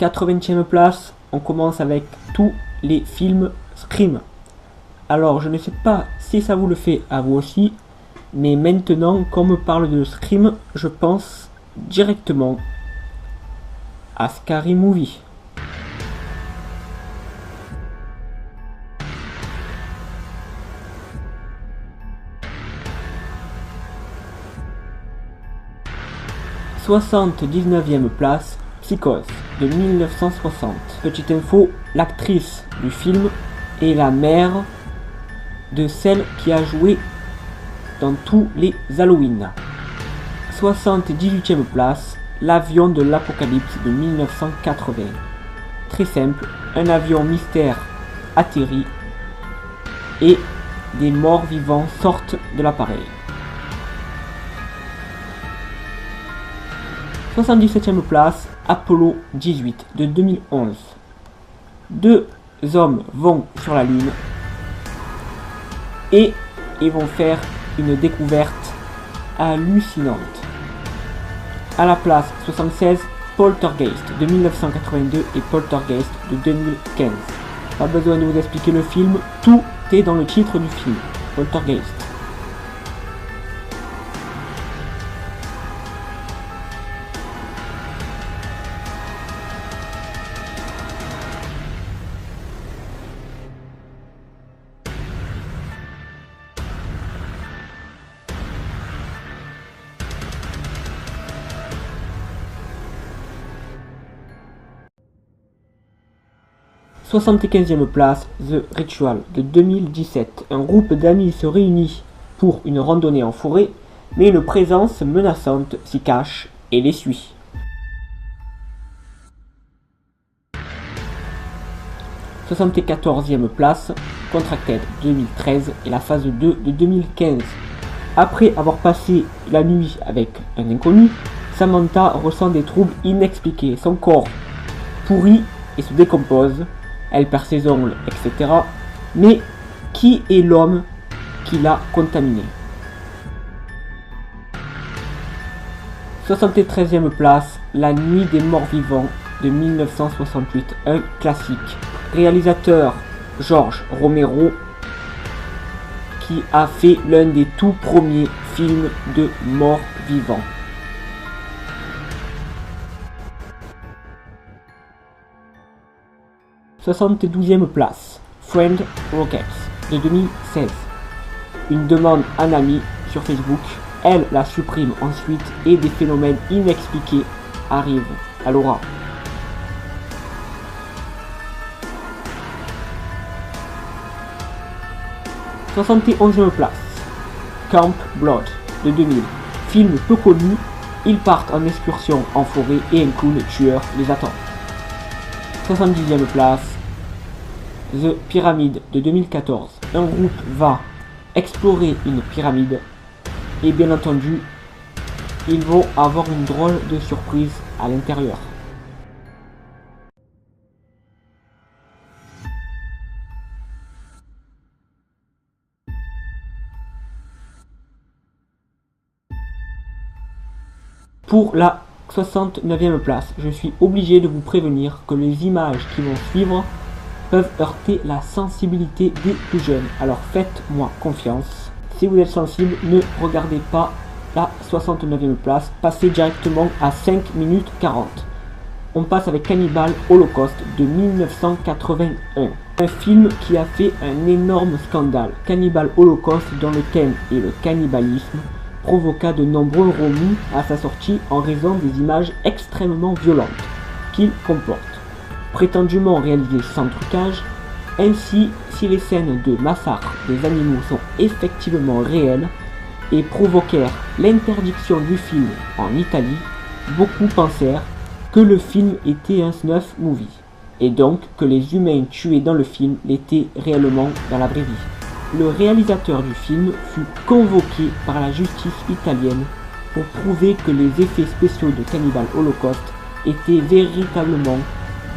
80e place, on commence avec tous les films Scream. Alors je ne sais pas si ça vous le fait à vous aussi, mais maintenant qu'on me parle de Scream, je pense directement à Scary Movie. « 79e place, Psychose de 1960. Petite info, l'actrice du film est la mère de celle qui a joué dans tous les Halloween. 78e place, L'avion de l'apocalypse de 1980. Très simple, un avion mystère atterrit et des morts vivants sortent de l'appareil. 77e place, Apollo 18 de 2011. Deux hommes vont sur la Lune et ils vont faire une découverte hallucinante. À la place 76, Poltergeist de 1982 et Poltergeist de 2015. Pas besoin de vous expliquer le film, tout est dans le titre du film, Poltergeist. « 75e place, The Ritual de 2017. Un groupe d'amis se réunit pour une randonnée en forêt, mais une présence menaçante s'y cache et les suit. 74e place, Contracted 2013 et la phase 2 de 2015. Après avoir passé la nuit avec un inconnu, Samantha ressent des troubles inexpliqués. Son corps pourrit et se décompose. Elle perd ses ongles, etc. Mais qui est l'homme qui l'a contaminé? 73e place, La Nuit des Morts Vivants de 1968, un classique. Réalisateur George Romero, qui a fait l'un des tout premiers films de morts vivants. 72e place, Friend Rockets de 2016. Une demande en ami sur Facebook, elle la supprime ensuite et des phénomènes inexpliqués arrivent à Laura. « 71e place, Camp Blood de 2000. Film peu connu, ils partent en excursion en forêt et un cool tueur les attend. 70e place, The Pyramid de 2014. Un groupe va explorer une pyramide et bien entendu, ils vont avoir une drôle de surprise à l'intérieur. Pour la 69e place, je suis obligé de vous prévenir que les images qui vont suivre peuvent heurter la sensibilité des plus jeunes. Alors faites-moi confiance. Si vous êtes sensible, ne regardez pas la 69e place. Passez directement à 5 minutes 40. On passe avec Cannibal Holocaust de 1981. Un film qui a fait un énorme scandale. Cannibal Holocaust, dont le thème est le cannibalisme, provoqua de nombreux remous à sa sortie en raison des images extrêmement violentes qu'il comporte. Prétendument réalisé sans trucage, ainsi si les scènes de massacre des animaux sont effectivement réelles et provoquèrent l'interdiction du film en Italie, beaucoup pensèrent que le film était un snuff movie, et donc que les humains tués dans le film l'étaient réellement dans la vraie vie. Le réalisateur du film fut convoqué par la justice italienne pour prouver que les effets spéciaux de Cannibal Holocaust étaient véritablement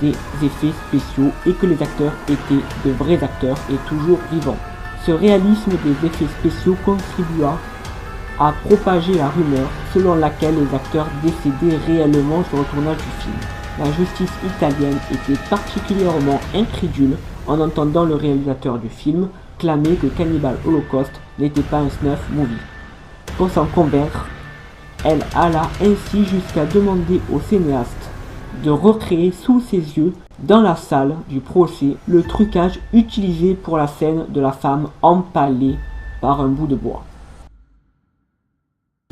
des effets spéciaux et que les acteurs étaient de vrais acteurs et toujours vivants. Ce réalisme des effets spéciaux contribua à propager la rumeur selon laquelle les acteurs décédaient réellement sur le tournage du film. La justice italienne était particulièrement incrédule en entendant le réalisateur du film clamer que Cannibal Holocaust n'était pas un snuff movie. Pour s'en convaincre, elle alla ainsi jusqu'à demander au cinéaste de recréer sous ses yeux, dans la salle du procès, le trucage utilisé pour la scène de la femme empalée par un bout de bois.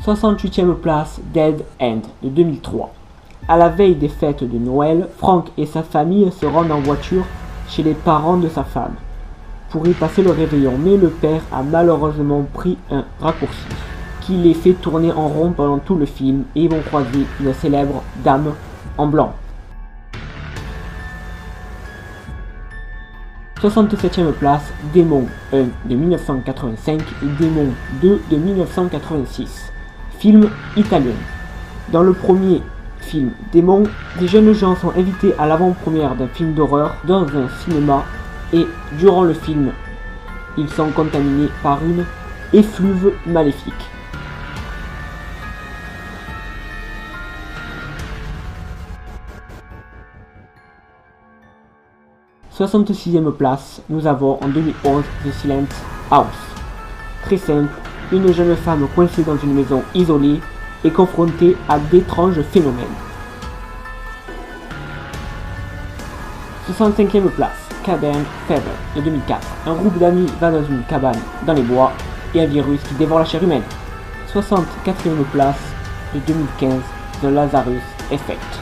68e place, Dead End de 2003. À la veille des fêtes de Noël, Frank et sa famille se rendent en voiture chez les parents de sa femme pour y passer le réveillon, mais le père a malheureusement pris un raccourci qui les fait tourner en rond pendant tout le film et ils vont croiser une célèbre dame en blanc. 67e place, Démon 1 de 1985 et Démon 2 de 1986. Film italien. Dans le premier film Démon, des jeunes gens sont invités à l'avant-première d'un film d'horreur dans un cinéma et durant le film, ils sont contaminés par une effluve maléfique. « 66e place, nous avons en 2011 The Silent House. Très simple, une jeune femme coincée dans une maison isolée est confrontée à d'étranges phénomènes. 65e place, Cabin Fever de 2004. Un groupe d'amis va dans une cabane dans les bois et un virus qui dévore la chair humaine. 64e place de 2015, The Lazarus Effect.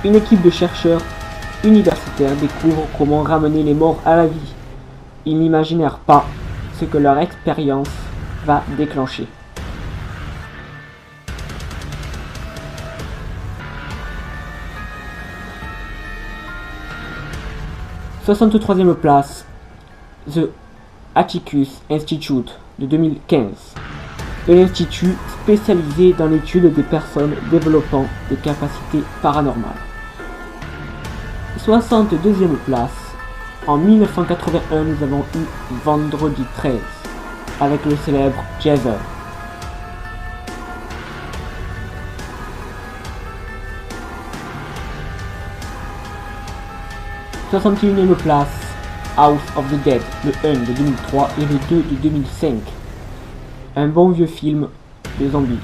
Une équipe de chercheurs universitaires découvre comment ramener les morts à la vie. Ils n'imaginèrent pas ce que leur expérience va déclencher. « 63e place, The Atticus Institute de 2015. Un institut spécialisé dans l'étude des personnes développant des capacités paranormales. 62e place, en 1981 nous avons eu Vendredi 13 avec le célèbre Jason. 61e place, House of the Dead, le 1 de 2003 et le 2 de 2005. Un bon vieux film de zombies.